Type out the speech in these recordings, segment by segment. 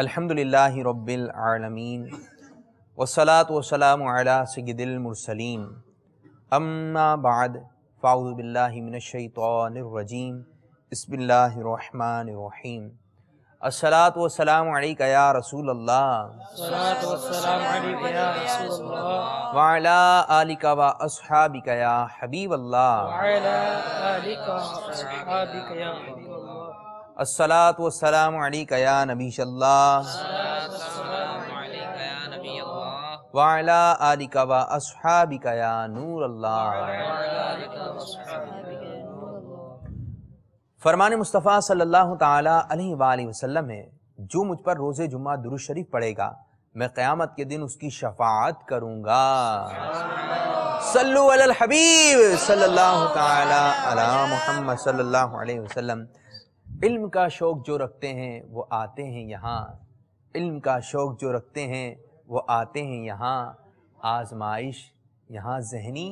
الحمدللہ رب العالمین والصلاة والسلام علی سید المرسلین اما بعد فاعوذ باللہ من الشیطان الرجیم بسم اللہ الرحمن الرحیم الصلاة والسلام علیکہ یا رسول اللہ الصلاة والسلام علیکہ یا رسول اللہ وعلی آلکہ و اصحابکہ یا حبیب اللہ وعلی آلکہ و اصحابکہ یا حبیب اللہ الصلاة والسلام علیکہ یا نبی اللہ وعلی آلکہ و اصحابکہ یا نور اللہ۔ فرمان مصطفیٰ صلی اللہ تعالی علیہ وآلہ وسلم ہے، جو مجھ پر روز جمعہ درود شریف پڑھے گا میں قیامت کے دن اس کی شفاعت کروں گا۔ صلو علی الحبیب صلی اللہ تعالی علی محمد صلی اللہ علیہ وسلم۔ علم کا شوق جو رکھتے ہیں وہ آتے ہیں یہاں، علم کا شوق جو رکھتے ہیں وہ آتے ہیں یہاں، آزمائش یہاں ذہنی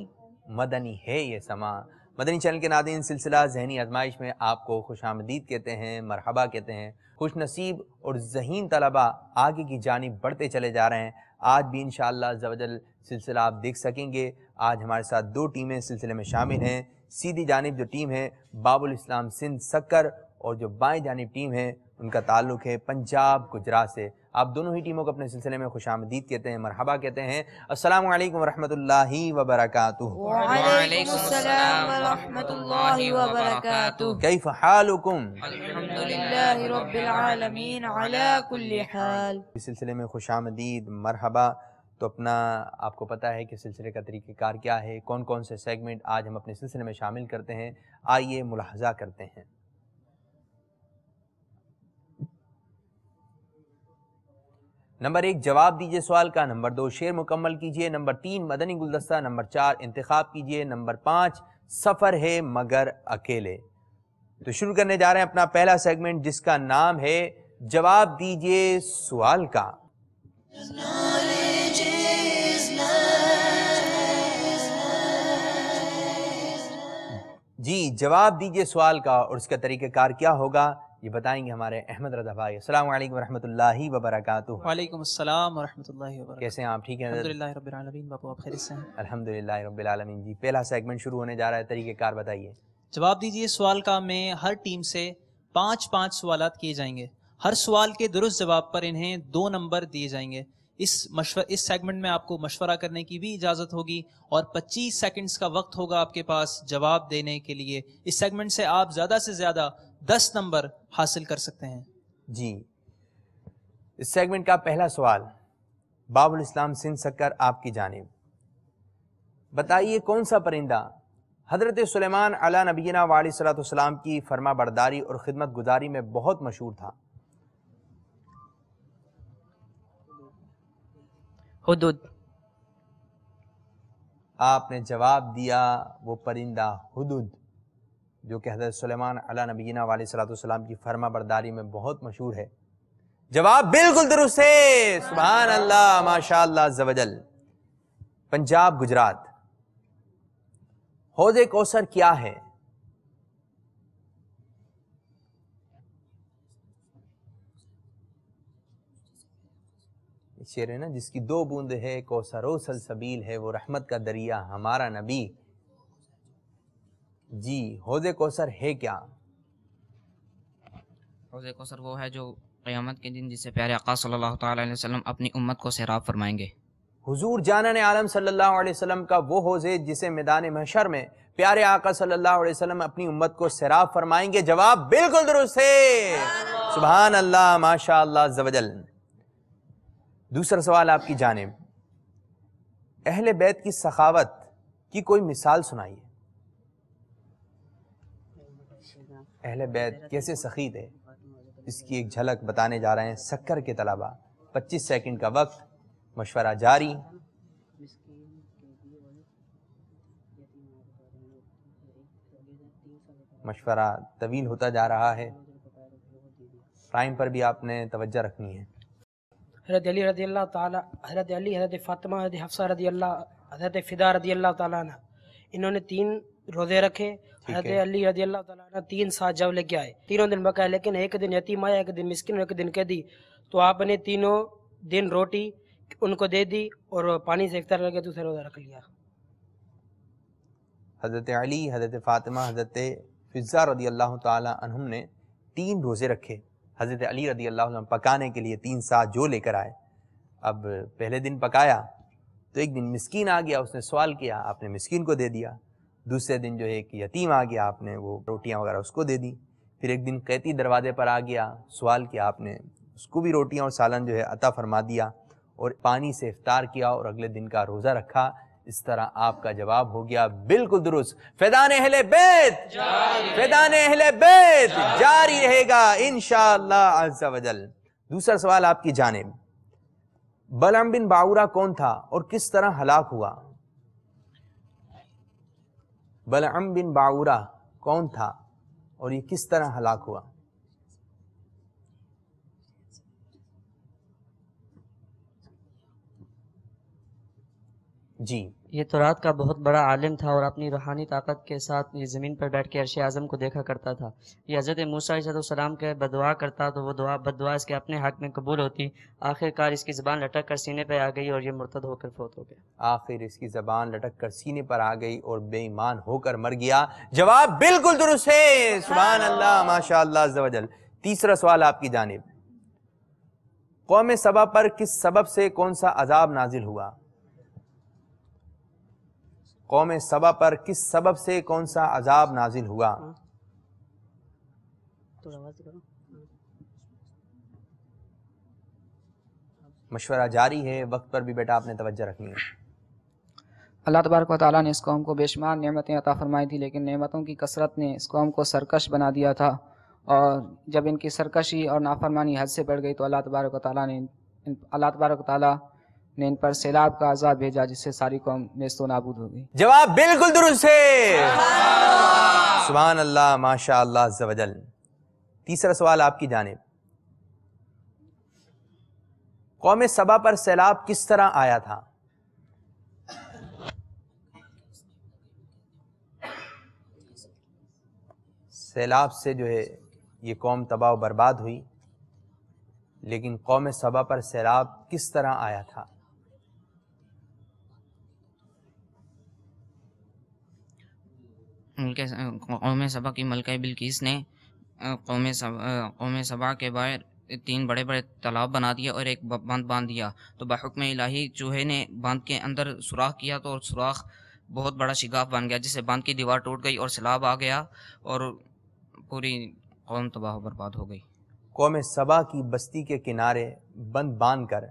مدنی ہے یہ سما۔ مدنی چینل کے ناظرین، سلسلہ ذہنی آزمائش میں آپ کو خوش آمدید کہتے ہیں، مرحبا کہتے ہیں۔ خوش نصیب اور ذہین طلبہ آگے کی جانب بڑھتے چلے جا رہے ہیں۔ آج بھی انشاءاللہ عز و جل سلسلہ آپ دیکھ سکیں گے۔ آج ہمارے ساتھ دو ٹیمیں سلسلے میں شامل ہیں۔ سیدھی جانب جو ٹیم ہے باب الاسلام سندھ سکر، اور جو بائیں جانب ٹیم ہے ان کا تعلق ہے پنجاب گجرات سے۔ آپ دونوں ہی ٹیموں کو اپنے سلسلے میں خوش آمدید کہتے ہیں، مرحبا کہتے ہیں۔ السلام علیکم ورحمۃ اللہ وبرکاتہ۔ وعلیکم السلام ورحمۃ اللہ وبرکاتہ۔ کیف حالکم؟ الحمدللہ رب العالمین علی کل حال۔ اس سلسلے میں خوش آمدید، مرحبا۔ تو اپنا آپ کو پتہ ہے کہ سلسلے کا طریقہ کار کیا ہے، کون کون سے سیگمنٹ آج ہم اپنے سلسلے میں شامل کرتے ہیں، آئیے ملاحظہ کرتے ہیں۔ نمبر 1 جواب دیجئے سوال کا، نمبر 2 شعر مکمل کیجئے، نمبر 3 مدنی گلدستہ، نمبر 4 انتخاب کیجئے، نمبر 5 سفر ہے مگر اکیلے۔ تو شروع کرنے جا رہے ہیں اپنا پہلا سیگمنٹ جس کا نام ہے جواب دیجئے سوال کا۔ جی جواب دیجئے سوال کا، اور اس کا طریقہ کار کیا ہوگا یہ بتائیں گے ہمارے احمد رضا بھائی۔ السلام علیکم ورحمۃ اللہ وبرکاتہ۔ وعلیکم السلام ورحمۃ اللہ وبرکاتہ۔ کیسے ہیں آپ؟ ٹھیک ہیں؟ الحمدللہ رب العالمین، باپو آپ خیریت سے ہیں؟ الحمدللہ رب العالمین۔ جی پہلا سیگمنٹ شروع ہونے جا رہا ہے، طریقہ کار بتائیے۔ جواب دیجئے سوال کا میں ہر ٹیم سے 5 سوالات کیے جائیں گے۔ ہر سوال کے درست جواب پر انہیں 2 نمبر دیے جائیں گے۔ اس سیگمنٹ میں آپ کو مشورہ کرنے کی بھی اجازت ہوگی، اور 25 سیکنڈز کا وقت ہوگا آپ کے پاس جواب دینے کے لیے۔ اس سیگمنٹ سے آپ زیادہ سے زیادہ 10 نمبر حاصل کر سکتے ہیں۔ جی اس سیگمنٹ کا پہلا سوال باب الاسلام سندھ سکر آپ کی جانب، بتائیے کون سا پرندہ حضرت سلیمان علی نبینا وعلیہ الصلوۃ والسلام کی فرما برداری اور خدمت گزاری میں بہت مشہور تھا؟ حدود۔ آپ نے جواب دیا وہ پرندہ ہدہد، جو کہ حضرت سلیمان علی نبینا علیہ الصلوۃ والسلام کی فرما برداری میں بہت مشہور ہے۔ جواب بالکل درست ہے، سبحان اللہ، ماشاء اللہ عز و جل۔ پنجاب گجرات، حوض کوثر کیا ہے؟ شعر ہے نا، جس کی 2 بوند ہے کوثر و سلسبیل ہے، وہ رحمت کا دریا ہمارا نبی۔ جی حوض کوثر ہے کیا؟ حوض کوثر وہ ہے جو قیامت کے دن جسے پیارے آقا صلی اللہ تعالی علیہ وسلم اپنی امت کو سیراب فرمائیں گے۔ حضور جانان عالم صلی اللہ علیہ وسلم کا وہ حوض ہے جسے میدان محشر میں پیارے آقا صلی اللہ علیہ وسلم اپنی امت کو سیراب فرمائیں گے۔ جواب بالکل درست ہے، سبحان اللہ، ماشاء اللہ عز و جل۔ دوسرا سوال آپ کی جانب، اہل بیت کی سخاوت کی کوئی مثال سنائیے۔ اہل بیت کیسے سخی تھے، اس کی ایک جھلک بتانے جا رہے ہیں سکر کے طلبہ۔ 25 سیکنڈ کا وقت، مشورہ جاری۔ مشورہ طویل ہوتا جا رہا ہے، ٹائم پر بھی آپ نے توجہ رکھنی ہے۔ حضرت علی رضی اللہ تعالیٰ، حضرت علی، حضرت فاطمہ، حضرت حفصہ رضی اللہ، حضرت فدا رضی اللہ تعالیٰ عنہ، انہوں نے 3 روزے رکھے. حضرت علی رضی اللہ تعالیٰ عنہ 3 ساتھ جب لے کے آئے, تینوں دن بقایا, لیکن ایک دن یتیم آیا, ایک دن مسکین اور ایک دن قیدی. تو آپ نے تینوں دن روٹی ان کو دے دی اور پانی سے افطار کر کے دوسرا روزہ رکھ لیا. حضرت علی, حضرت فاطمہ, حضرت فضہ رضی اللہ تعالی عنہم نے 3 روزے رکھے. حضرت علی رضی اللہ عنہ پکانے کے لیے 3 ساتھ جو لے کر آئے. اب پہلے دن پکایا تو ایک دن مسکین آ گیا, اس نے سوال کیا, آپ نے مسکین کو دے دیا. دوسرے دن جو ہے ایک یتیم آ گیا, آپ نے وہ روٹیاں وغیرہ اس کو دے دی. پھر ایک دن قیدی دروازے پر آ گیا, سوال کیا, آپ نے اس کو بھی روٹیاں اور سالن جو ہے عطا فرما دیا اور پانی سے افطار کیا اور اگلے دن کا روزہ رکھا. اس طرح آپ کا جواب ہو گیا بالکل درست. فیضان اہل بیت, فیضان اہل بیت جاری رہے گا انشاءاللہ عز و جل. دوسرا سوال آپ کی جانب, بلعم بن باعورہ کون تھا اور کس طرح ہلاک ہوا؟ بلعم بن باعورہ کون تھا اور یہ کس طرح ہلاک ہوا؟ جی, یہ تورات کا بہت بڑا عالم تھا اور اپنی روحانی طاقت کے ساتھ یہ زمین پر بیٹھ کے عرش اعظم کو دیکھا کرتا تھا. یہ حضرت موسیٰ علیہ السلام کے بدعا کرتا تو وہ بدعا اس کے اپنے حق میں قبول ہوتی. آخر کار اس کی زبان لٹک کر سینے پہ آ گئی اور یہ مرتد ہو کر فوت ہو گیا. آخر اس کی زبان لٹک کر سینے پر آ گئی اور بے ایمان ہو کر مر گیا. جواب بالکل درست ہے, سبحان اللہ, ماشاء اللہ عز و جل. تیسرا سوال آپ کی جانب, قوم سبا پر کس سبب سے کون سا عذاب نازل ہوا؟ قوم سبا پر کس سبب سے کون سا عذاب نازل ہوا؟ مشورہ جاری ہے, وقت پر بھی بیٹا آپ نے توجہ رکھنی ہے. اللہ تبارک و تعالیٰ نے اس قوم کو بے شمار نعمتیں عطا فرمائی تھی, لیکن نعمتوں کی کثرت نے اس قوم کو سرکش بنا دیا تھا, اور جب ان کی سرکشی اور نافرمانی حد سے بڑھ گئی تو اللہ تبارک و تعالیٰ نے ان پر سیلاب کا عذاب بھیجا, جس سے ساری قوم نیست و نابود ہو گئی. جواب بالکل درست ہے, سبحان اللہ, ماشاء اللہ عز و جل. تیسرا سوال آپ کی جانب, قوم سبا پر سیلاب کس طرح آیا تھا؟ سیلاب سے جو ہے یہ قوم تباہ و برباد ہوئی, لیکن قوم سبا پر سیلاب کس طرح آیا تھا؟ قوم سبا کی ملکہ بلقیس نے قوم سبا کے باہر 3 بڑے بڑے تالاب بنا دیا اور ایک بند باندھ دیا. تو بحکم الہی چوہے نے باندھ کے اندر سوراخ کیا تو سوراخ بہت بڑا شگاف بن گیا, جس سے باندھ کی دیوار ٹوٹ گئی اور سیلاب آ گیا اور پوری قوم تباہ و برباد ہو گئی. قوم سبا کی بستی کے کنارے بند باندھ کر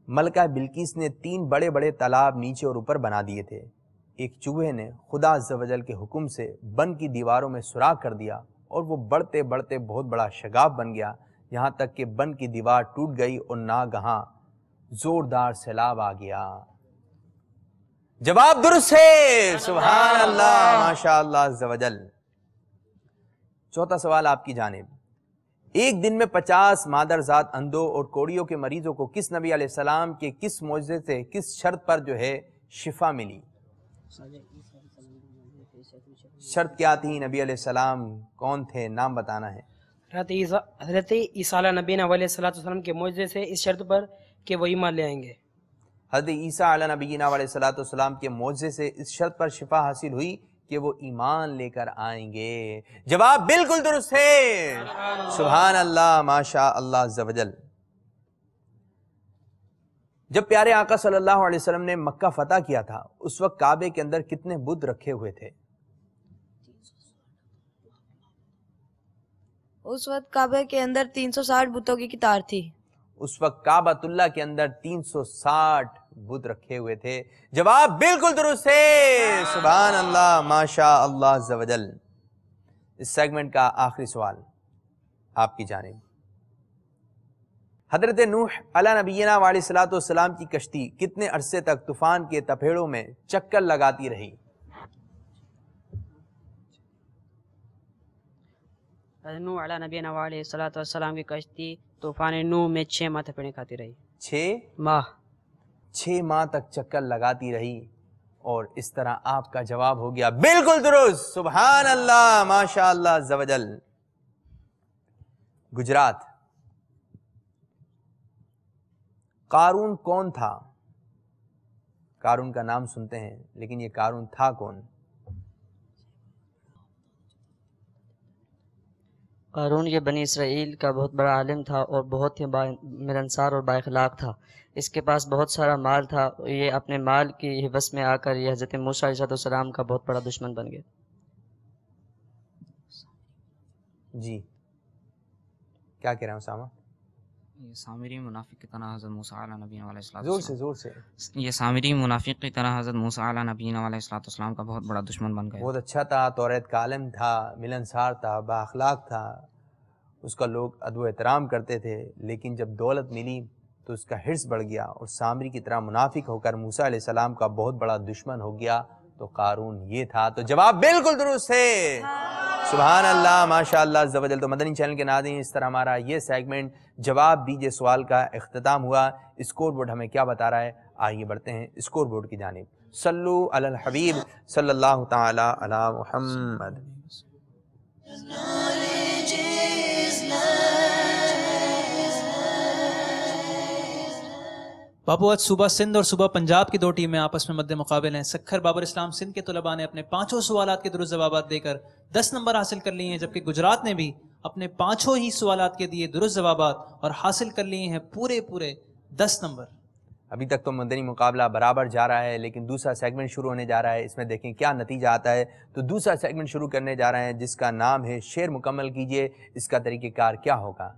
ملکہ بلقیس نے 3 بڑے بڑے تالاب نیچے اور اوپر بنا دیے تھے. ایک چوہے نے خدا عز و جل کے حکم سے بند کی دیواروں میں سوراخ کر دیا اور وہ بڑھتے بڑھتے بہت بڑا شگاف بن گیا, یہاں تک کہ بند کی دیوار ٹوٹ گئی اور ناگہاں زوردار سیلاب آ گیا. جواب درست ہے, سبحان اللہ, ماشاء اللہ عز و جل. چوتھا سوال آپ کی جانب, ایک دن میں 50 مادرزاد اندھوں اور کوڑیوں کے مریضوں کو کس نبی علیہ السلام کے کس معجزے سے کس شرط پر جو ہے شفا ملی؟ شرط کیا تھی؟ نبی علیہ السلام کون تھے؟ نام بتانا ہے. حضرت عیسیٰ علیہ نبینا علیہ السلام کے معجزے سے اس شرط پر کہ وہ ایمان لے آئیں گے. حضرت عیسیٰ علیہ نبینا علیہ السلام کے معجزے سے اس شرط پر شفا حاصل ہوئی کہ وہ ایمان لے کر آئیں گے. جواب بالکل درست ہے, سبحان اللہ, ماشاء اللہ عز و جل. جب پیارے آقا صلی اللہ علیہ وسلم نے مکہ فتح کیا تھا اس وقت کعبے کے اندر کتنے بت رکھے ہوئے تھے؟ اس وقت کعبے کے اندر 360 بتوں کی قطار تھی. اس وقت کعبۃ اللہ کے اندر 360 بت رکھے ہوئے تھے. جواب بالکل درست ہے, سبحان اللہ, ماشاء اللہ عز و جل. اس سیگمنٹ کا آخری سوال آپ کی جانب, حضرت نوح علیہ نبینا علیہ الصلوۃ والسلام کی کشتی کتنے عرصے تک طوفان کے تپیڑوں میں چکر لگاتی رہی؟ نوح علیہ نبینا علیہ الصلوۃ والسلام کی کشتی طوفان نوح میں 6 ماہ تپیڑیں کھاتی رہی. 6 ماہ تک چکر لگاتی رہی. اور اس طرح آپ کا جواب ہو گیا بالکل درست. سبحان اللہ، ماشاء اللہ عز و جل. گجرات. قارون کون تھا؟ قارون کا نام سنتے ہیں لیکن یہ قارون تھا کون؟ قارون یہ بنی اسرائیل کا بہت بڑا عالم تھا اور بہت ہی ملنسار اور بااخلاق تھا. اس کے پاس بہت سارا مال تھا. یہ اپنے مال کی حوث میں آ کر یہ حضرت موسیٰ علیہ السلام کا بہت بڑا دشمن بن گیا. جی کیا کہہ رہے ہیں اسامہ؟ یہ سامری منافق کی طرح حضرت موسیٰ علیہ نبینا علیہ الصلوۃ زور سے زور سے. یہ سامری منافق کی طرح حضرت موسیٰ علیہ نبینا علیہ الصلوۃ والسلام کا بہت بڑا دشمن بن گیا. بہت اچھا تھا، توریت کا عالم تھا، ملنسار تھا، با اخلاق تھا، اس کا لوگ ادب و احترام کرتے تھے، لیکن جب دولت ملی تو اس کا حرص بڑھ گیا اور سامری کی طرح منافق ہو کر موسیٰ علیہ السلام کا بہت بڑا دشمن ہو گیا. تو قارون یہ تھا. تو جواب بالکل درست ہے. سبحان اللہ، ماشاء اللہ عز و جل. تو مدنی چینل کے ناظرین، اس طرح ہمارا یہ سیگمنٹ جواب دیجئے سوال کا اختتام ہوا. اسکور بورڈ ہمیں کیا بتا رہا ہے؟ آئیے بڑھتے ہیں اسکور بورڈ کی جانب. صلو علی الحبیب صلی اللہ تعالی علی محمد. بابو آج صوبہ سندھ اور صوبہ پنجاب کی دو ٹیمیں آپس میں مد مقابل ہیں. سکھر بابر اسلام سندھ کے طلباء نے اپنے 5 سوالات کے درست جوابات دے کر 10 نمبر حاصل کر لیے ہیں، جبکہ گجرات نے بھی اپنے 5 ہی سوالات کے دیے درست جوابات اور حاصل کر لیے ہیں پورے 10 نمبر. ابھی تک تو مدنی مقابلہ برابر جا رہا ہے، لیکن دوسرا سیگمنٹ شروع ہونے جا رہا ہے. اس میں دیکھیں کیا نتیجہ آتا ہے. تو دوسرا سیگمنٹ شروع کرنے جا رہے ہیں جس کا نام ہے شعر مکمل کیجئے. اس کا طریقہ کار کیا ہوگا؟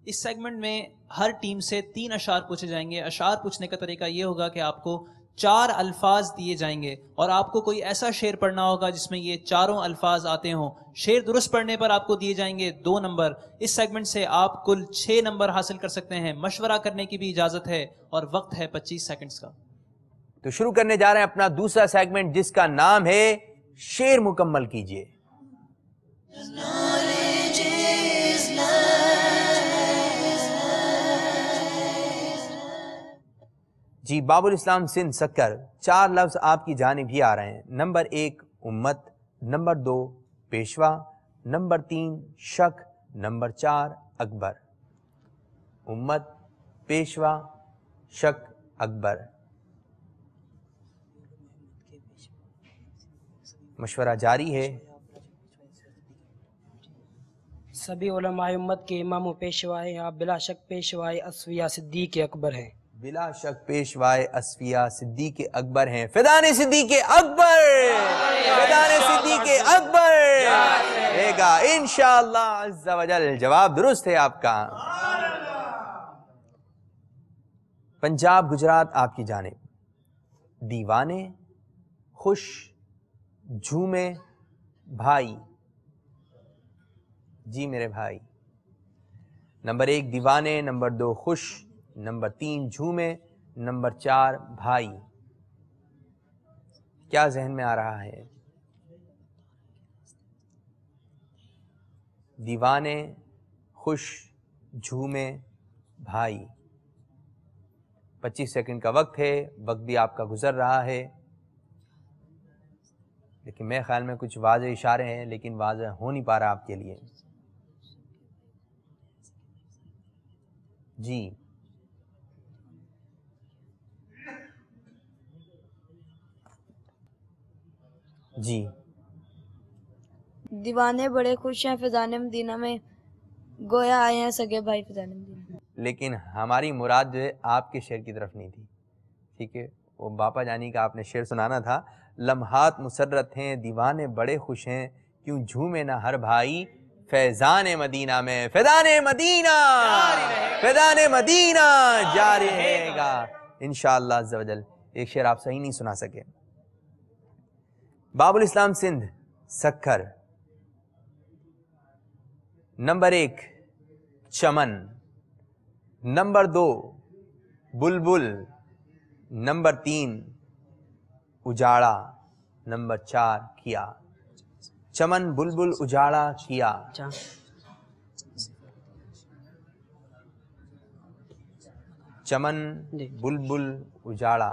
اس سیگمنٹ میں ہر ٹیم سے 3 اشعار پوچھے جائیں گے. اشعار پوچھنے کا طریقہ یہ ہوگا کہ آپ کو 4 الفاظ دیے جائیں گے اور آپ کو کوئی ایسا شعر پڑھنا ہوگا جس میں یہ چاروں الفاظ آتے ہوں. شعر درست پڑھنے پر آپ کو دیے جائیں گے 2 نمبر. اس سیگمنٹ سے آپ کل 6 نمبر حاصل کر سکتے ہیں. مشورہ کرنے کی بھی اجازت ہے اور وقت ہے 25 سیکنڈز کا. تو شروع کرنے جا رہے ہیں اپنا دوسرا سیگمنٹ جس کا نام ہے شعر مکمل کیجئے. جی باب الاسلام سندھ سکر، 4 لفظ آپ کی جانب ہی آ رہے ہیں. نمبر 1 امت، نمبر 2 پیشوا، نمبر 3 شک، نمبر 4 اکبر. امت، پیشوا، شک، اکبر. مشورہ جاری ہے. سبھی علماء امت کے امام و پیشوائے آپ بلا شک پیشوائے اصفیاء صدیق اکبر ہیں. بلا شک پیشوائے اصفیاء صدیق اکبر ہیں. فدان صدیق اکبر، فدان صدیق اکبر رہے گا انشاءاللہ عز و جل. جواب درست ہے آپ کا. پنجاب گجرات آپ کی جانب. دیوانے، خوش، جھومے، بھائی. جی میرے بھائی. نمبر 1 دیوانے، نمبر 2 خوش، نمبر 3 جھومے، نمبر 4 بھائی. کیا ذہن میں آ رہا ہے؟ دیوانے، خوش، جھومے، بھائی. 25 سیکنڈ کا وقت ہے. وقت بھی آپ کا گزر رہا ہے، لیکن میرے خیال میں کچھ واضح اشارے ہیں لیکن واضح ہو نہیں پا رہا آپ کے لیے. جی جی دیوانے بڑے خوش ہیں فیضان مدینہ میں، گویا آئے ہیں سگے بھائی فیضان مدینہ. لیکن ہماری مراد جو ہے آپ کے شعر کی طرف نہیں تھی. ٹھیک ہے، وہ باپا جانی کا آپ نے شعر سنانا تھا. لمحات مسرت ہیں دیوانے بڑے خوش ہیں، کیوں جھومے نہ ہر بھائی فیضان مدینہ میں. فیضان مدینہ، فیضان مدینہ جاری رہے گا انشاءاللہ عز و جل. ایک شعر آپ صحیح نہیں سنا سکے. باب الاسلام سندھ سکھر. نمبر 1 چمن، نمبر 2 بلبل، نمبر 3 اجاڑا، نمبر 4 کیا. چمن، بلبل، اجاڑا، کیا. چمن، بلبل، اجاڑا.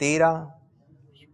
13,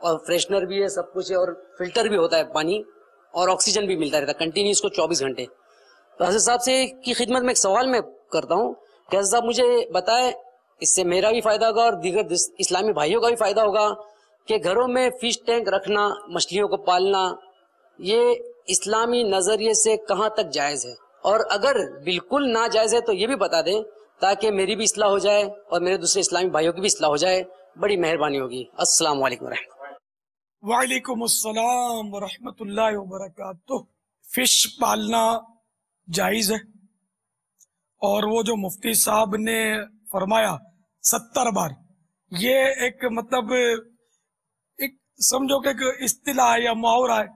اور فریشنر بھی ہے, سب کچھ ہے, اور فلٹر بھی ہوتا ہے پانی, اور آکسیجن بھی ملتا رہتا ہے کنٹینیو اس کو 24 گھنٹے. تو حضرت صاحب سے کی خدمت میں ایک سوال میں کرتا ہوں کہ حضرت صاحب مجھے بتائیں, اس سے میرا بھی فائدہ ہوگا اور دیگر اسلامی بھائیوں کا بھی فائدہ ہوگا, کہ گھروں میں فش ٹینک رکھنا, مچھلیوں کو پالنا, یہ اسلامی نظریے سے کہاں تک جائز ہے, اور اگر بالکل ناجائز ہے تو یہ بھی بتا دیں تاکہ میری بھی اصلاح ہو جائے اور میرے دوسرے اسلامی بھائیوں کی بھی اصلاح ہو جائے. بڑی مہربانی ہوگی. السلام علیکم ورحمۃ اللہ. وعلیکم السلام ورحمۃ اللہ وبرکاتہ. فش پالنا جائز ہے, اور وہ جو مفتی صاحب نے فرمایا 70 بار, یہ ایک مطلب ایک سمجھو کہ ایک اصطلاح ہے یا محاورہ ہے.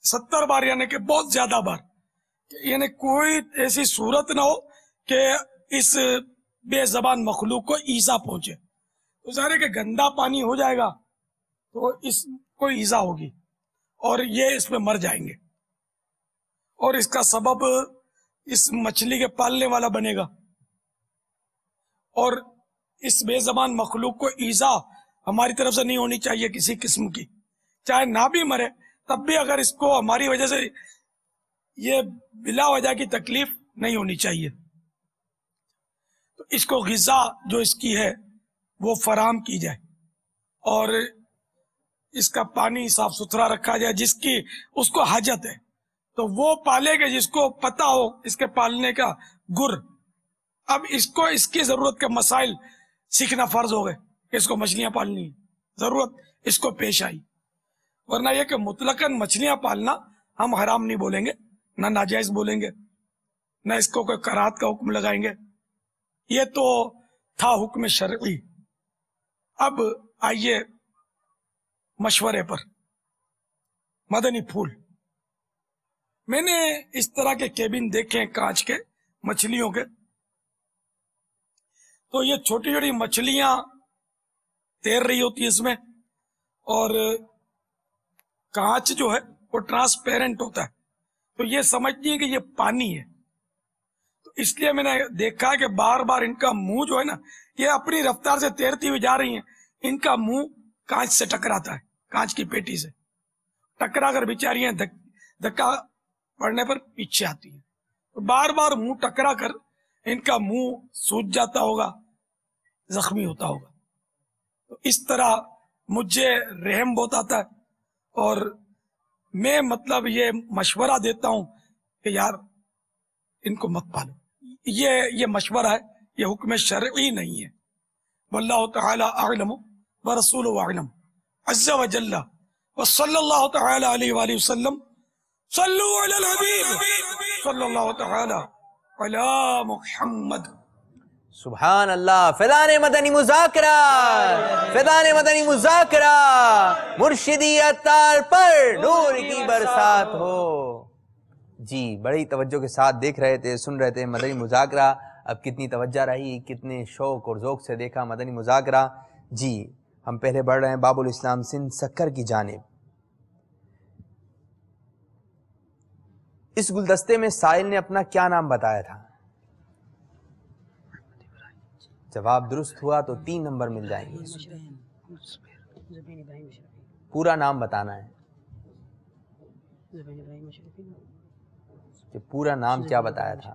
70 بار یعنی کہ بہت زیادہ بار, یعنی کوئی ایسی صورت نہ ہو کہ اس بے زبان مخلوق کو ایذا پہنچے. تو ظاہر ہے کہ گندا پانی ہو جائے گا تو اس کو ایذا ہوگی اور یہ اس میں مر جائیں گے, اور اس کا سبب اس مچھلی کے پالنے والا بنے گا, اور اس بے زبان مخلوق کو ایذا ہماری طرف سے نہیں ہونی چاہیے کسی قسم کی, چاہے نہ بھی مرے تب بھی اگر اس کو ہماری وجہ سے یہ بلا وجہ کی تکلیف نہیں ہونی چاہیے. تو اس کو غذا جو اس کی ہے وہ فراہم کی جائے, اور اس کا پانی صاف ستھرا رکھا جائے. جس کی اس کو حاجت ہے تو وہ پالے گا, جس کو پتا ہو اس کے پالنے کا گر. اب اس کو اس کی ضرورت کے مسائل سیکھنا فرض ہو گئے کہ اس کو مچھلیاں پالنی ضرورت اس کو پیش آئی, ورنہ یہ کہ مطلقاً مچھلیاں پالنا ہم حرام نہیں بولیں گے, نہ ناجائز بولیں گے, نہ اس کو کوئی کراہت کا حکم لگائیں گے. یہ تو تھا حکم شرعی. اب آئیے مشورے پر. مدنی پھول, میں نے اس طرح کے کیبن دیکھے کانچ کے مچھلیوں کے, تو یہ چھوٹی چھوٹی مچھلیاں تیر رہی ہوتی ہے اس میں, اور کانچ جو ہے وہ ٹرانسپیرنٹ ہوتا ہے, تو یہ سمجھتی ہیں کہ یہ پانی ہے. تو اس لیے میں نے دیکھا کہ بار بار ان کا منہ جو ہے نا, یہ اپنی رفتار سے تیرتی ہوئی جا رہی ہیں, ان کا منہ کانچ سے ٹکراتا ہے, کانچ کی پیٹی سے ٹکرا کر بیچاریاں دھکا پڑنے پر پیچھے آتی ہیں. تو بار بار منہ ٹکرا کر ان کا منہ سوج جاتا ہوگا, زخمی ہوتا ہوگا. تو اس طرح مجھے رحم بہت آتا ہے, اور میں مطلب یہ مشورہ دیتا ہوں کہ یار ان کو مت پالو. یہ مشورہ ہے, یہ حکم شرعی نہیں ہے. واللہ تعالی اعلم ورسولہ اعلم عز وجل, وصلی اللہ تعالی علیہ وآلہ وسلم. صلو علی الحبیب صلی اللہ تعالی علی محمد. سبحان اللہ. فیضان مدنی مذاکرہ, فیضان مدنی مذاکرہ, مرشدی عطار پر نور کی برسات ہو. جی بڑی توجہ کے ساتھ دیکھ رہے تھے, سن رہے تھے مدنی مذاکرہ. اب کتنی توجہ رہی, کتنے شوق اور ذوق سے دیکھا مدنی مذاکرہ. جی ہم پہلے بڑھ رہے ہیں باب الاسلام سندھ سکر کی جانب. اس گلدستے میں سائل نے اپنا کیا نام بتایا تھا؟ جواب درست ہوا تو 3 نمبر مل جائیں گے. پورا نام بتانا ہے کہ پورا نام کیا بتایا تھا.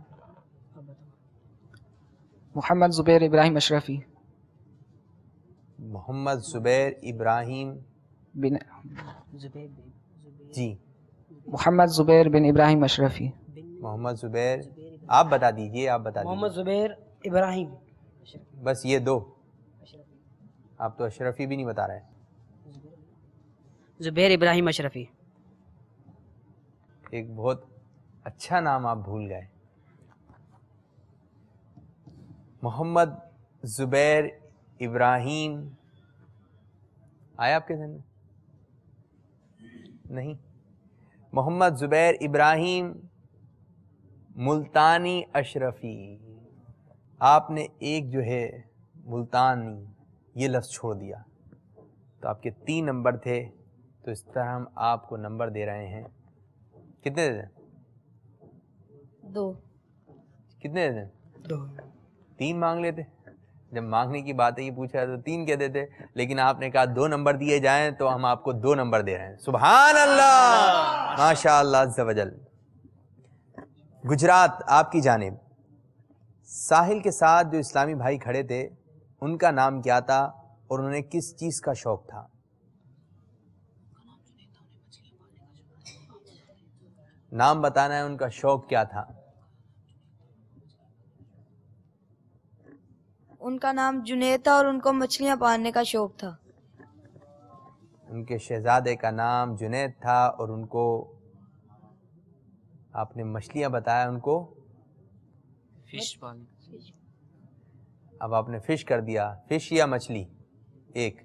محمد زبیر ابراہیم اشرفی. محمد زبیر ابراہیم بن جی محمد زبیر بن ابراہیم اشرفی. محمد زبیر. آپ بتا دیجئے, آپ بتا دیجئے. محمد زبیر ابراہیم. بس یہ 2. آپ تو اشرفی بھی نہیں بتا رہے. زبیر ابراہیم اشرفی. ایک بہت اچھا نام آپ بھول گئے. محمد زبیر ابراہیم آیا آپ کے ذہن میں؟ نہیں. محمد زبیر ابراہیم ملتانی اشرفی. آپ نے ایک جو ہے ملتانی یہ لفظ چھوڑ دیا, تو آپ کے 3 نمبر تھے. تو اس طرح ہم آپ کو نمبر دے رہے ہیں. کتنے دے دیں؟ 2. کتنے دے دیں؟ 2. 3 مانگ لیتے. جب مانگنے کی بات ہے یہ پوچھا تو 3 کہہ دیتے، لیکن آپ نے کہا 2 نمبر دیے جائیں تو ہم آپ کو 2 نمبر دے رہے ہیں. سبحان اللہ، ماشاء اللہ عز و جل. گجرات آپ کی جانب، ساحل کے ساتھ جو اسلامی بھائی کھڑے تھے ان کا نام کیا تھا اور انہوں نے کس چیز کا شوق تھا؟ نام بتانا ہے، ان کا شوق کیا تھا؟ ان کا نام جنید تھا اور ان کو مچھلیاں پالنے کا شوق تھا. ان کے شہزادے کا نام جنید تھا اور ان کو آپ نے مچھلیاں بتایا، ان کو فش پالنے. اب آپ نے فش کر دیا. فش یا مچھلی؟ ایک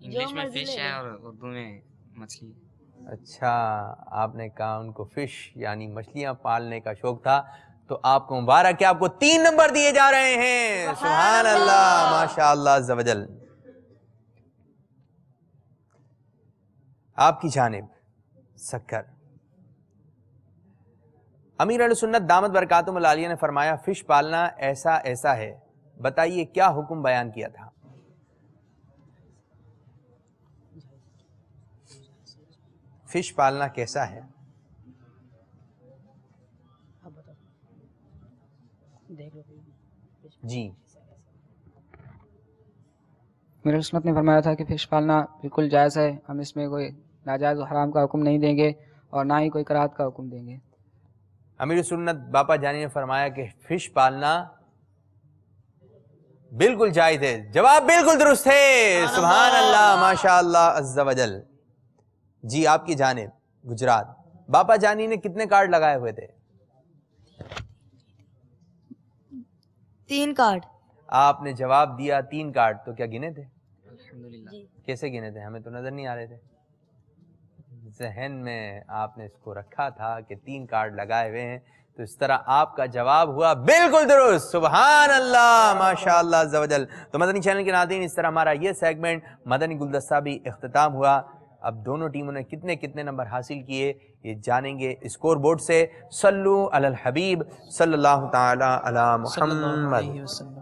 انگلش میں فش ہے اور اردو میں مچھلی. اچھا، آپ نے کہا ان کو فش یعنی مچھلیاں پالنے کا شوق تھا، تو آپ کو مبارک ہے، آپ کو 3 نمبر دیے جا رہے ہیں. سبحان اللہ، ماشاء اللہ عز و جل. آپ کی جانب سکر، امیر اہل سنت دامت برکاتہم العالیہ نے فرمایا فش پالنا ایسا ایسا ہے، بتائیے کیا حکم بیان کیا تھا؟ فش پالنا کیسا ہے؟ جی، میرے سنت نے فرمایا تھا کہ فش پالنا بالکل جائز ہے، ہم اس میں کوئی ناجائز و حرام کا حکم نہیں دیں گے اور نہ ہی کوئی کراہت کا حکم دیں گے. امیر سنت باپا جانی نے فرمایا کہ فش پالنا بالکل جائز ہے. جواب بالکل درست ہے. سبحان اللہ، ماشاء اللہ عز و جل. جی آپ کی جانب گجرات، باپا جانی نے کتنے کارڈ لگائے ہوئے تھے؟ 3 کارڈ. آپ نے جواب دیا 3 کارڈ، تو کیا گنے تھے؟ الحمدللہ. کیسے گنے تھے؟ ہمیں تو نظر نہیں آ رہے تھے. ذہن میں آپ نے اس کو رکھا تھا کہ 3 کارڈ لگائے ہوئے ہیں، تو اس طرح آپ کا جواب ہوا بالکل درست. سبحان اللہ، ماشاء اللہ عز و جل. تو مدنی چینل کے ناظرین، اس طرح ہمارا یہ سیگمنٹ مدنی گلدستہ بھی اختتام ہوا. اب دونوں ٹیموں نے کتنے نمبر حاصل کیے یہ جانیں گے اسکور بورڈ سے. صلو علی الحبیب صلی اللہ تعالی علی صلی اللہ محمد. علیہ وسلم.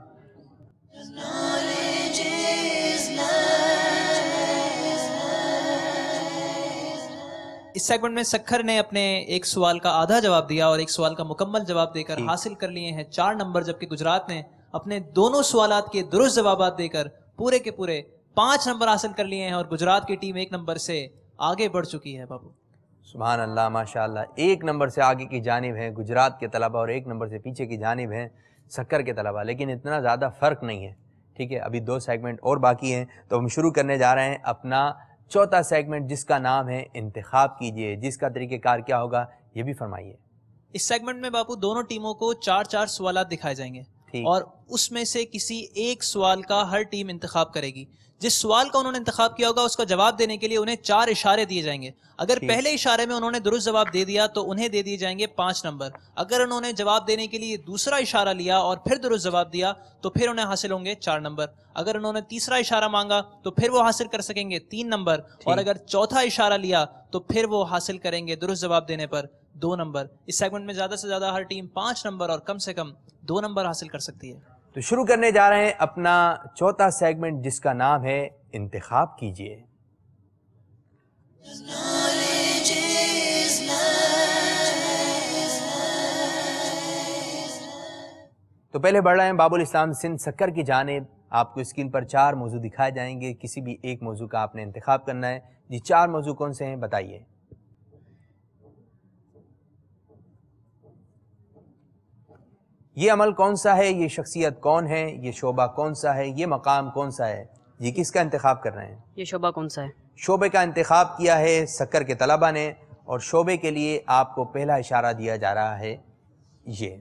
اس سیگمنٹ میں سکھر نے اپنے ایک سوال کا آدھا جواب دیا اور ایک سوال کا مکمل جواب دے کر حاصل کر لیے ہیں 4 نمبر، جبکہ گجرات نے اپنے دونوں سوالات کے درست جوابات دے کر پورے کے پورے 5 نمبر حاصل کر لیے ہیں اور گجرات کی ٹیم 1 نمبر سے آگے بڑھ چکی ہے. بابو سبحان اللہ، ماشاء اللہ. 1 نمبر سے آگے کی جانب ہیں گجرات کے طلبہ اور 1 نمبر سے پیچھے کی جانب ہیں سکر کے طلبہ، لیکن اتنا زیادہ فرق نہیں ہے. ٹھیک ہے، ابھی 2 سیگمنٹ اور باقی ہیں، تو ہم شروع کرنے جا رہے ہیں اپنا چوتھا سیگمنٹ، جس کا نام ہے انتخاب کیجئے، جس کا طریقہ کار کیا ہوگا یہ بھی فرمائیے. اس سیگمنٹ میں باپو دونوں ٹیموں کو 4 سوالات دکھائے جائیں گے اور اس میں سے کسی ایک سوال کا ہر ٹیم انتخاب کرے گی. جس سوال کا انہوں نے انتخاب کیا ہوگا اس کا جواب دینے کے لیے انہیں 4 اشارے دیے جائیں گے. اگر پہلے اشارے میں انہوں نے درست جواب دے دیا تو انہیں دے دیے جائیں گے 5 نمبر. اگر انہوں نے جواب دینے کے لیے دوسرا اشارہ لیا اور پھر درست جواب دیا تو پھر انہیں حاصل ہوں گے 4 نمبر. اگر انہوں نے تیسرا اشارہ مانگا تو پھر وہ حاصل کر سکیں گے 3 نمبر. اور اگر چوتھا اشارہ لیا تو پھر وہ حاصل کریں گے درست جواب دینے پر 2 نمبر. اس سیگمنٹ میں زیادہ سے زیادہ ہر ٹیم 5 نمبر اور کم سے کم 2 نمبر حاصل کر سکتی ہے. تو شروع کرنے جا رہے ہیں اپنا چوتھا سیگمنٹ، جس کا نام ہے انتخاب کیجئے. تو پہلے بڑھ رہے ہیں باب الاسلام سندھ سکر کی جانب. آپ کو اسکرین پر 4 موضوع دکھائے جائیں گے، کسی بھی ایک موضوع کا آپ نے انتخاب کرنا ہے. جی 4 موضوع کون سے ہیں بتائیے؟ یہ عمل کون سا ہے، یہ شخصیت کون ہے، یہ شعبہ کون سا ہے، یہ مقام کون سا ہے. جی کس کا انتخاب کر رہے ہیں؟ یہ شعبہ کون سا ہے؟ شعبے کا انتخاب کیا ہے سکر کے طلبہ نے، اور شعبے کے لیے آپ کو پہلا اشارہ دیا جا رہا ہے یہ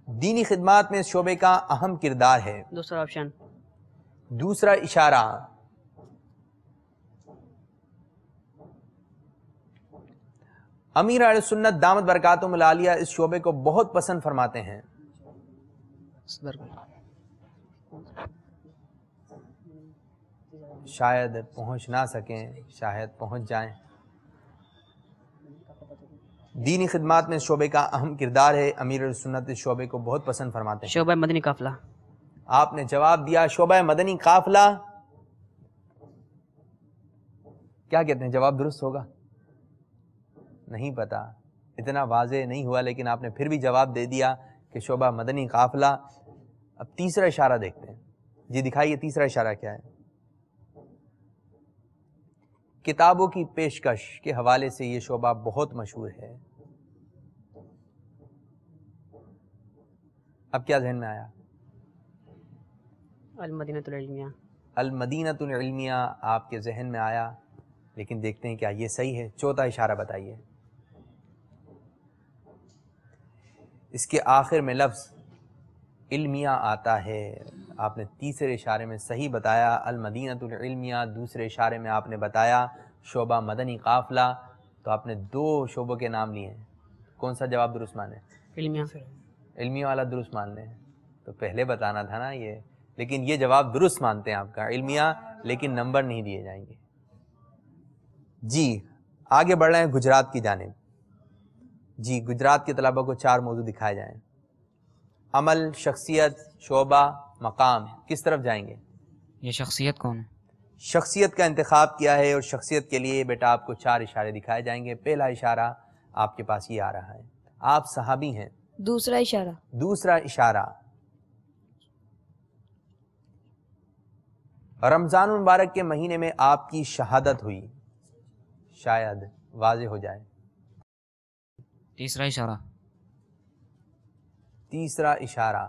دینی خدمات میں اس شعبے کا اہم کردار ہے. دوسرا آپشن. دوسرا اشارہ امیر اہل سنت دامت برکاتہم العالیہ اس شعبے کو بہت پسند فرماتے ہیں. شاید پہنچ نہ سکیں، شاید پہنچ جائیں. دینی خدمات میں شعبے کا اہم کردار ہے، امیر السنت اس شعبے کو بہت پسند فرماتے ہیں۔ شعبہ مدنی قافلہ۔ آپ نے جواب دیا شعبہ مدنی قافلہ، کیا کہتے ہیں جواب درست ہوگا؟ نہیں پتا، اتنا واضح نہیں ہوا، لیکن آپ نے پھر بھی جواب دے دیا کہ شعبہ مدنی قافلہ۔ اب تیسرا اشارہ دیکھتے ہیں، جی دکھائیے تیسرا اشارہ کیا ہے۔ کتابوں کی پیشکش کے حوالے سے یہ شعبہ بہت مشہور ہے، اب کیا ذہن میں آیا؟ المدینۃ العلمیہ۔ المدینۃ العلمیہ آپ کے ذہن میں آیا، لیکن دیکھتے ہیں کیا یہ صحیح ہے۔ چوتھا اشارہ بتائیے، اس کے آخر میں لفظ علمیہ آتا ہے، آپ نے تیسرے اشارے میں صحیح بتایا المدینۃ العلمیہ، دوسرے اشارے میں آپ نے بتایا شعبہ مدنی قافلہ، تو آپ نے 2 شعبوں کے نام لیے ہیں، کون سا جواب درست مانے؟ علمیہ۔ علمیہ والا درست مان لیں، تو پہلے بتانا تھا نا یہ، لیکن یہ جواب درست مانتے ہیں آپ کا علمیہ، لیکن نمبر نہیں دیے جائیں گے۔ جی آگے بڑھ رہے ہیں گجرات کی جانب۔ جی گجرات کے طلبہ کو 4 موضوع دکھائے جائیں، عمل، شخصیت، شعبہ، مقام، کس طرف جائیں گے؟ یہ شخصیت کون ہے؟ شخصیت کا انتخاب کیا ہے، اور شخصیت کے لیے بیٹا آپ کو 4 اشارے دکھائے جائیں گے۔ پہلا اشارہ آپ کے پاس یہ آ رہا ہے، آپ صحابی ہیں۔ دوسرا اشارہ، دوسرا اشارہ رمضان المبارک کے مہینے میں آپ کی شہادت ہوئی، شاید واضح ہو جائے۔ تیسرا اشارہ، تیسرا اشارہ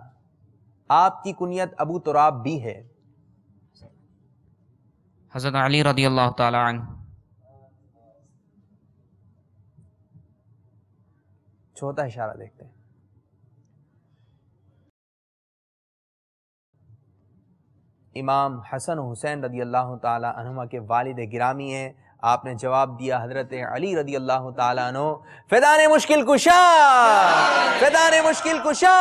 آپ کی کنیت ابو تراب بھی ہے۔ حضرت علی رضی اللہ تعالی عنہ۔ چوتھا اشارہ دیکھتے ہیں، امام حسن و حسین رضی اللہ تعالی عنہما کے والد گرامی ہیں۔ آپ نے جواب دیا حضرت علی رضی اللہ تعالی عنہ، فیضان مشکل کشا، فیضان مشکل کشا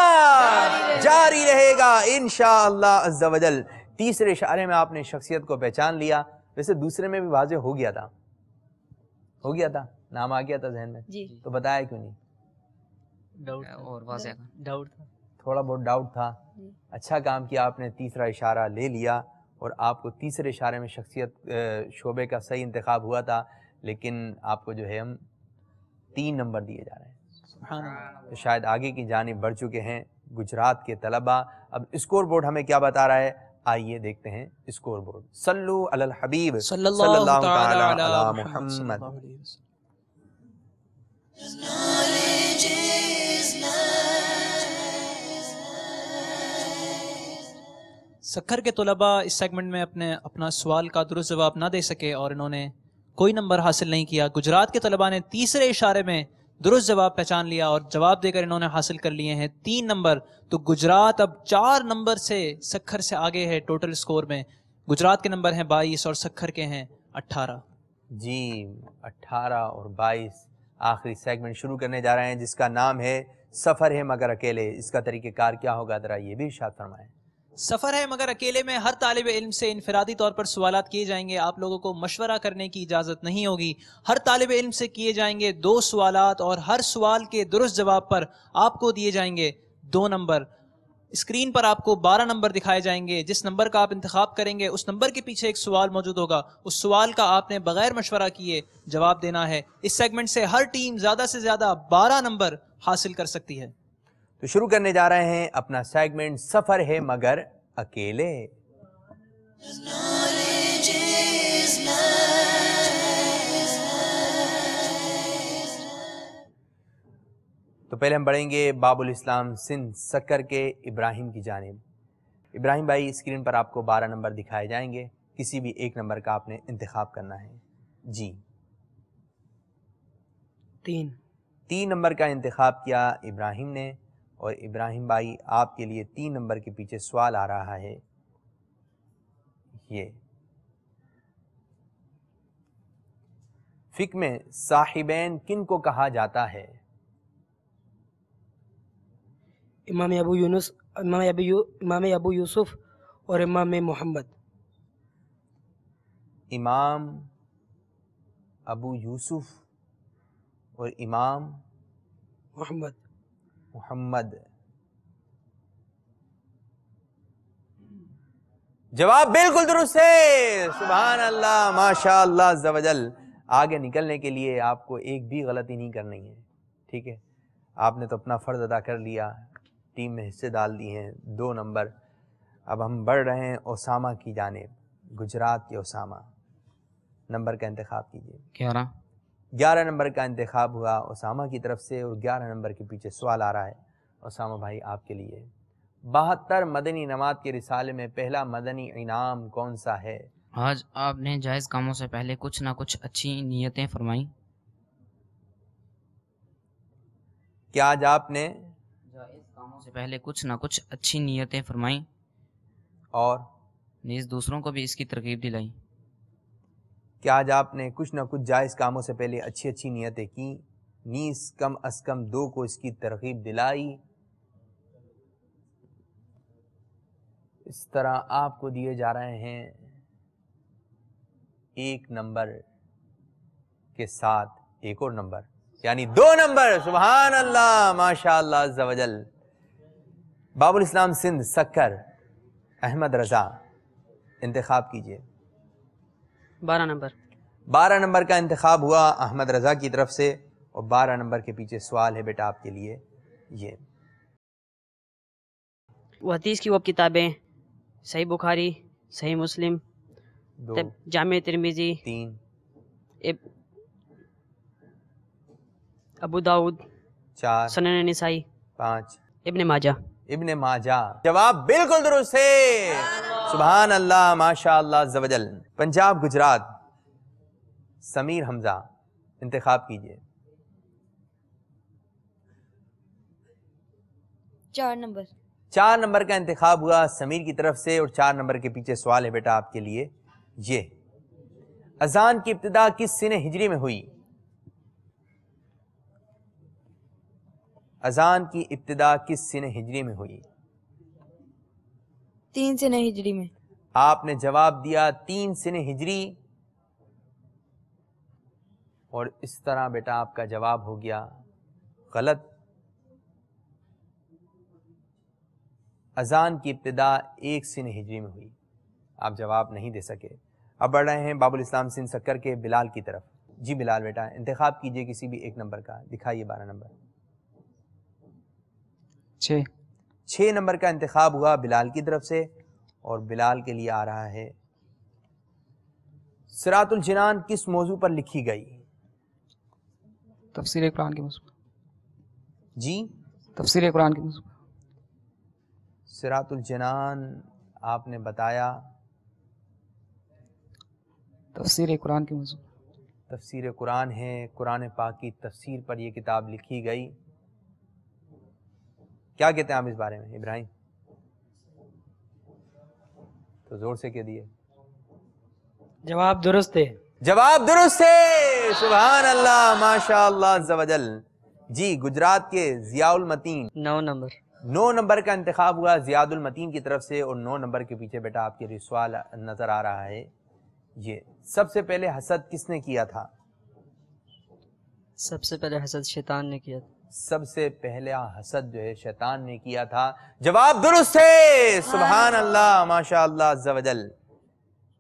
جاری رہے گا انشاءاللہ عز و جل۔ تیسرے اشارے میں آپ نے شخصیت کو پہچان لیا، ویسے دوسرے میں بھی واضح ہو گیا تھا، ہو گیا تھا، نام آ گیا تھا ذہن میں، جی تو بتایا کیوں نہیں؟ اور واضح تھا، ڈاؤٹ تھا، تھوڑا بہت ڈاؤٹ تھا۔ اچھا کام کیا آپ نے تیسرا اشارہ لے لیا، اور آپ کو تیسرے اشارے میں شخصیت شعبے کا صحیح انتخاب ہوا تھا، لیکن آپ کو جو ہے ہم 3 نمبر دیے جا رہے ہیں، سبحان اللہ۔ تو شاید آگے کی جانب بڑھ چکے ہیں گجرات کے طلبہ۔ اب اسکور بورڈ ہمیں کیا بتا رہا ہے، آئیے دیکھتے ہیں اسکور بورڈ۔ صلو علی الحبیب صلی اللہ تعالی علی علی محمد صلی محمد۔ اللہ علیہ وسلم۔ سکھر کے طلباء اس سیگمنٹ میں اپنا سوال کا درست جواب نہ دے سکے اور انہوں نے کوئی نمبر حاصل نہیں کیا۔ گجرات کے طلباء نے تیسرے اشارے میں درست جواب پہچان لیا اور جواب دے کر انہوں نے حاصل کر لیے ہیں 3 نمبر۔ تو گجرات اب 4 نمبر سے سکھر سے آگے ہے ٹوٹل سکور میں۔ گجرات کے نمبر ہیں 22 اور سکھر کے ہیں 18۔ جی 18 اور 22 آخری سیگمنٹ شروع کرنے جا رہے ہیں، جس کا نام ہے سفر ہے مگر اکیلے۔ اس کا طریقہ کار کیا ہوگا ذرا یہ بھی ارشاد فرمائیں۔ سفر ہے مگر اکیلے میں ہر طالب علم سے انفرادی طور پر سوالات کیے جائیں گے، آپ لوگوں کو مشورہ کرنے کی اجازت نہیں ہوگی۔ ہر طالب علم سے کیے جائیں گے 2 سوالات اور ہر سوال کے درست جواب پر آپ کو دیے جائیں گے 2 نمبر۔ اسکرین پر آپ کو 12 نمبر دکھائے جائیں گے، جس نمبر کا آپ انتخاب کریں گے اس نمبر کے پیچھے ایک سوال موجود ہوگا، اس سوال کا آپ نے بغیر مشورہ کیے جواب دینا ہے۔ اس سیگمنٹ سے ہر ٹیم زیادہ سے زیادہ 12 نمبر حاصل کر سکتی ہے۔ تو شروع کرنے جا رہے ہیں اپنا سیگمنٹ سفر ہے مگر اکیلے۔ تو پہلے ہم بڑھیں گے باب الاسلام سندھ سکر کے ابراہیم کی جانب۔ ابراہیم بھائی اسکرین پر آپ کو 12 نمبر دکھائے جائیں گے، کسی بھی ایک نمبر کا آپ نے انتخاب کرنا ہے۔ جی 3 نمبر کا انتخاب کیا ابراہیم نے، اور ابراہیم بھائی آپ کے لیے 3 نمبر کے پیچھے سوال آ رہا ہے یہ۔ فقہ میں صاحبین کن کو کہا جاتا ہے؟ امام ابو یوسف اور امام محمد۔ امام ابو یوسف اور امام محمد. محمد. جواب بالکل درست ہے. سبحان اللہ، ماشاء اللہ عز و جل. آگے نکلنے کے لیے آپ کو ایک بھی غلطی نہیں کرنی ہے، ٹھیک ہے؟ آپ نے تو اپنا فرض ادا کر لیا، ٹیم میں حصے ڈال دیے ہیں، 2 نمبر. اب ہم بڑھ رہے ہیں اسامہ کی جانب. گجرات کے اسامہ، نمبر کا انتخاب کیجیے. 11 نمبر کا انتخاب ہوا اسامہ کی طرف سے، اور 11 نمبر کے پیچھے سوال آ رہا ہے اسامہ بھائی آپ کے لیے. 72 مدنی انعامات کے رسالے میں پہلا مدنی انعام کون سا ہے؟ آج آپ نے جائز کاموں سے پہلے کچھ نہ کچھ اچھی نیتیں فرمائیں. کیا آج آپ نے جائز کاموں سے پہلے کچھ نہ کچھ اچھی نیتیں فرمائیں اور نیز دوسروں کو بھی اس کی ترغیب دلائی. کیا آج آپ نے کچھ نہ کچھ جائز کاموں سے پہلے اچھی اچھی نیتیں کی، نیز کم از کم 2 کو اس کی ترغیب دلائی؟ اس طرح آپ کو دیے جا رہے ہیں 1 نمبر کے ساتھ ایک اور نمبر، یعنی 2 نمبر. سبحان اللہ، ماشاء اللہ عز و جل. باب الاسلام سندھ سکر احمد رضا، انتخاب کیجئے. 12 نمبر. 12 نمبر کا انتخاب ہوا احمد رضا کی طرف سے، اور 12 نمبر کے پیچھے سوال ہے بیٹا آپ کے لیے یہ. وہ حدیث کی وہ کتابیں صحیح بخاری، صحیح مسلم، 2 جامع ترمذی، 3 ابو داؤد، 4 سنن نسائی، 5 ابن ماجہ. ابن ماجہ. جواب بالکل درست ہے. سبحان اللہ، ماشاء اللہ عز و جل. پنجاب گجرات سمیر حمزہ، انتخاب کیجئے. 4 نمبر. 4 نمبر کا انتخاب ہوا سمیر کی طرف سے، اور 4 نمبر کے پیچھے سوال ہے بیٹا آپ کے لیے یہ. اذان کی ابتدا کس سنہ ہجری میں ہوئی؟ اذان کی ابتدا کس سنہ ہجری میں ہوئی؟ 3 سنہ ہجری میں. آپ نے جواب دیا 3 سنہ ہجری، اور اس طرح بیٹا آپ کا جواب ہو گیا غلط. اذان کی ابتدا 1 سنہ ہجری میں ہوئی. آپ جواب نہیں دے سکے. اب بڑھ رہے ہیں باب الاسلام سندھ سکر کے بلال کی طرف. جی بلال بیٹا، انتخاب کیجئے کسی بھی ایک نمبر کا. دکھائیے 12 نمبر. 6 نمبر کا انتخاب ہوا بلال کی طرف سے، اور بلال کے لیے آ رہا ہے صراط الجنان کس موضوع پر لکھی گئی؟ تفسیر قرآن کے موضوع. جی، تفسیر قرآن کے موضوع. صراط الجنان آپ نے بتایا تفسیر قرآن کے موضوع. تفسیر قرآن ہے. قرآن پاک کی تفسیر پر یہ کتاب لکھی گئی. کیا کہتے ہیں آپ اس بارے میں ابراہیم؟ تو زور سے کہہ دیے. جواب درست ہے. جواب درست ہے. سبحان اللہ، ماشاء اللہ عز و جل. جی گجرات کے ضیاء المتین، 9 نمبر. 9 نمبر کا انتخاب ہوا زیاد المتین کی طرف سے، اور 9 نمبر کے پیچھے بیٹا آپ کے لیے سوال نظر آ رہا ہے یہ. سب سے پہلے حسد کس نے کیا تھا؟ سب سے پہلے حسد شیطان نے کیا تھا. سب سے پہلا حسد جو ہے شیطان نے کیا تھا. جواب درست ہے. سبحان اللہ، ماشاء اللہ عز و جل.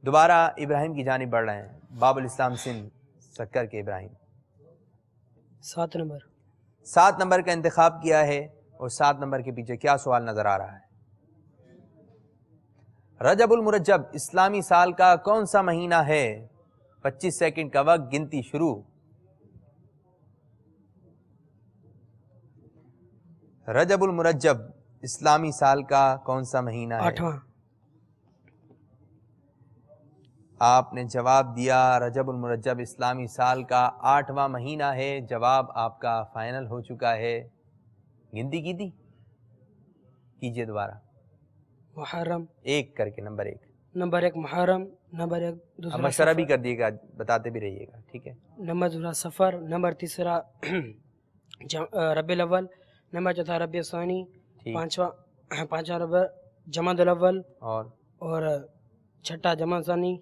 دوبارہ ابراہیم کی جانب بڑھ رہے ہیں. باب الاسلام سندھ سکر کے ابراہیم. 7 نمبر. 7 نمبر کا انتخاب کیا ہے، اور 7 نمبر کے پیچھے کیا سوال نظر آ رہا ہے؟ رجب المرجب اسلامی سال کا کون سا مہینہ ہے؟ 25 سیکنڈ کا وقت، گنتی شروع. رجب المرجب اسلامی سال کا کون سا مہینہ ہے؟ 8واں. آپ نے جواب دیا رجب المرجب اسلامی سال کا 8واں مہینہ ہے. جواب آپ کا فائنل ہو چکا ہے. گنتی کی تھی؟ کیجئے دوبارہ. محرم. 1 کر کے نمبر 1. نمبر 1 محرم، نمبر 1 اب دوسرا مشورہ بھی کر دیے گا، بتاتے بھی رہیے گا، ٹھیک ہے؟ نمبر 2 سفر، نمبر 3 ربیع الاول، نمبر 4 ربیع ثانی، ٹھیک. 5واں نمبر جمادی الاول، اور 6 جمادی ثانی،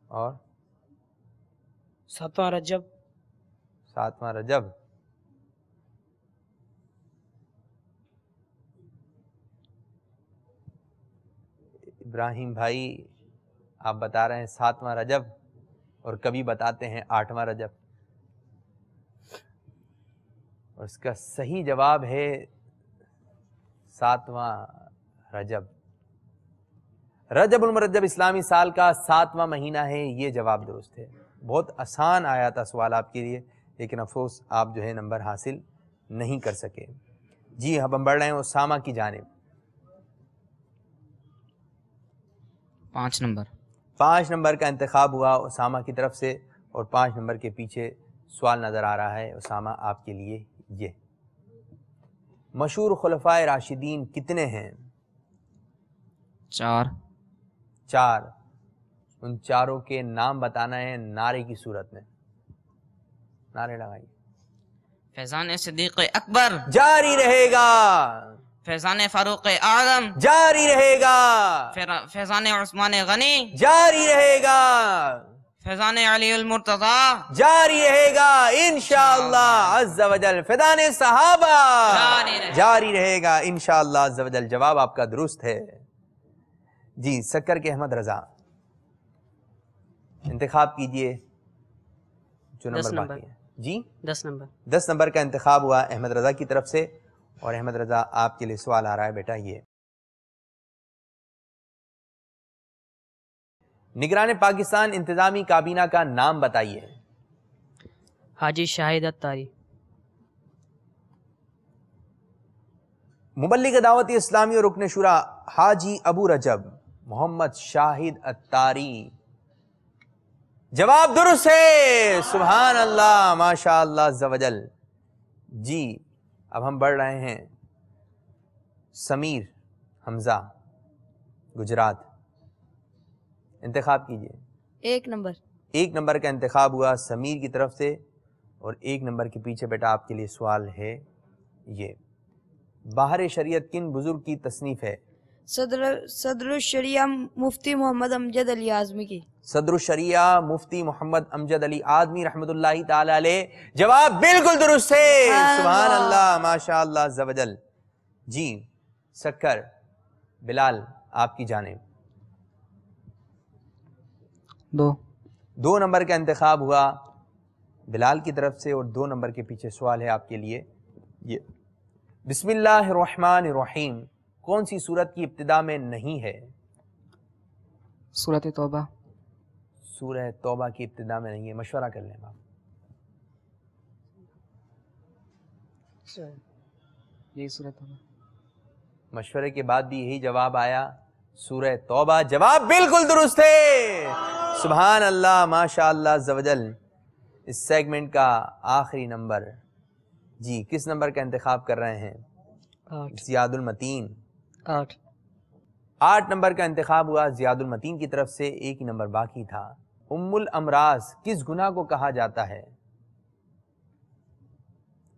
اور 7واں رجب، 7واں رجب. ابراہیم بھائی آپ بتا رہے ہیں 7واں رجب اور کبھی بتاتے ہیں 8واں رجب، اور اس کا صحیح جواب ہے 7واں رجب۔ رجب المرجب اسلامی سال کا 7واں مہینہ ہے، یہ جواب درست ہے۔ بہت آسان آیا تھا سوال آپ کے لیے، لیکن افسوس آپ جو ہے نمبر حاصل نہیں کر سکے۔ جی اب ہم بڑھ رہے ہیں اسامہ کی جانب۔ 5 نمبر 5 نمبر کا انتخاب ہوا اسامہ کی طرف سے، اور 5 نمبر کے پیچھے سوال نظر آ رہا ہے اسامہ آپ کے لیے یہ: مشہور خلفائے راشدین کتنے ہیں؟ 4 4۔ ان چاروں کے نام بتانا ہے نعرے کی صورت میں، نعرے لگائیے۔ فیضان صدیق اکبر، جاری رہے گا۔ فیضان فاروق اعظم، جاری رہے گا۔ فیضان عثمان غنی، جاری رہے گا۔ فیضان علی المرتضی، جاری رہے گا انشاءاللہ عز و جل۔ فیضان صحابہ، جاری رہے گا انشاءاللہ عز و جل۔ جواب آپ کا درست ہے۔ جی سکر کے احمد رضا، انتخاب کیجئے جو 10 نمبر نمبر باقی ہے۔ جی 10 نمبر 10 نمبر کا انتخاب ہوا احمد رضا کی طرف سے، اور احمد رضا آپ کے لیے سوال آ رہا ہے بیٹا یہ: نگران پاکستان انتظامی کابینہ کا نام بتائیے۔ حاجی شاہد اتاری، مبلغ دعوت اسلامی اور رکن شورا حاجی ابو رجب محمد شاہد اتاری، جواب درست ہے۔ سبحان اللہ، ماشاء اللہ عز و جل۔ جی اب ہم بڑھ رہے ہیں سمیر حمزہ گجرات، انتخاب کیجئے۔ 1 نمبر 1 نمبر کا انتخاب ہوا سمیر کی طرف سے، اور 1 نمبر کے پیچھے بیٹا آپ کے لیے سوال ہے یہ: باہر شریعت کن بزرگ کی تصنیف ہے؟ صدر الشریعہ مفتی محمد امجد علی اعظمی کی۔ صدر الشریعہ مفتی محمد امجد علی اعظمی رحمۃ اللہ تعالی علیہ، جواب بالکل درست ہے۔ سبحان اللہ، ماشاء اللہ عز و جل۔ جی سکر بلال آپ کی جانب۔ 2 نمبر کا انتخاب ہوا بلال کی طرف سے، اور 2 نمبر کے پیچھے سوال ہے آپ کے لیے یہ: بسم اللہ الرحمن الرحیم کون سی سورت کی ابتدا میں نہیں ہے؟ سورۃ توبہ، سورہ توبہ کی ابتدا میں نہیں ہے، مشورہ کر لیں آپ۔ یہی سورۃ توبہ۔ مشورے کے بعد بھی یہی جواب آیا، سورہ توبہ، جواب بالکل درست ہے۔ سبحان اللہ، ماشاء اللہ عز و جل۔ اس سیگمنٹ کا آخری نمبر، جی کس نمبر کا انتخاب کر رہے ہیں؟ 8 زیاد المتین۔ 8 8 نمبر کا انتخاب ہوا زیاد المتین کی طرف سے، 1 ہی نمبر باقی تھا۔ ام الامراض کس گناہ کو کہا جاتا ہے؟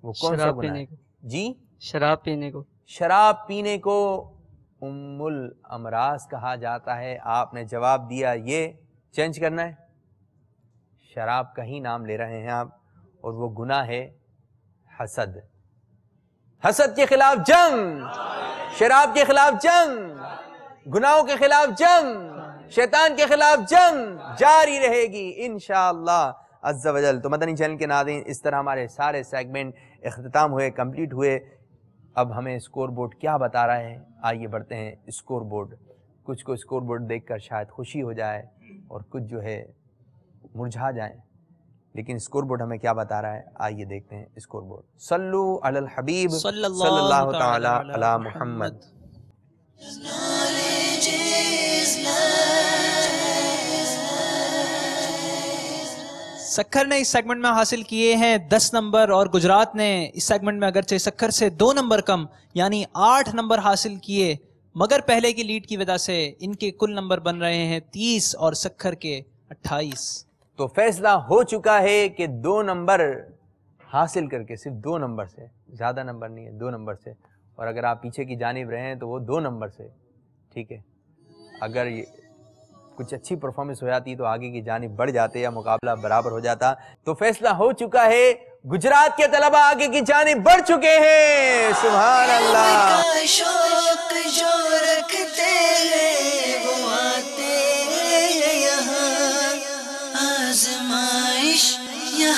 وہ کون سا گناہ ہے؟ جی شراب پینے کو۔ شراب پینے کو ام الامراض کہا جاتا ہے۔ آپ نے جواب دیا یہ، چینج کرنا ہے، شراب کا ہی نام لے رہے ہیں آپ، اور وہ گناہ ہے حسد۔ حسد کے خلاف جنگ، شراب کے خلاف جنگ، گناہوں کے خلاف جنگ، شیطان کے خلاف جنگ جاری رہے گی انشاءاللہ عز و جل۔ تو مدنی چینل کے ناظرین، اس طرح ہمارے سارے سیگمنٹ اختتام ہوئے، کمپلیٹ ہوئے۔ اب ہمیں اسکور بورڈ کیا بتا رہا ہے، آئیے بڑھتے ہیں اسکور بورڈ۔ کچھ کو اسکور بورڈ دیکھ کر شاید خوشی ہو جائے اور کچھ جو ہے مرجھا جائیں، لیکن اسکور بورڈ ہمیں کیا بتا رہا ہے، آئیے دیکھتے ہیں اسکور بورڈ۔ صلو علی الحبیب صلی اللہ تعالی علی محمد۔ سکھر نے اس سیگمنٹ میں حاصل کیے ہیں 10 نمبر، اور گجرات نے اس سیگمنٹ میں اگرچہ سکھر سے 2 نمبر کم یعنی 8 نمبر حاصل کیے، مگر پہلے کی لیڈ کی وجہ سے ان کے کل نمبر بن رہے ہیں 30 اور سکھر کے 28۔ تو فیصلہ ہو چکا ہے کہ 2 نمبر حاصل کر کے، صرف 2 نمبر سے، زیادہ نمبر نہیں ہے، 2 نمبر سے، اور اگر آپ پیچھے کی جانب رہے ہیں تو وہ 2 نمبر سے، ٹھیک ہے۔ اگر یہ کچھ اچھی پرفارمنس ہو جاتی تو آگے کی جانب بڑھ جاتے یا مقابلہ برابر ہو جاتا۔ تو فیصلہ ہو چکا ہے، گجرات کے طلبہ آگے کی جانب بڑھ چکے ہیں۔ سبحان اللہ۔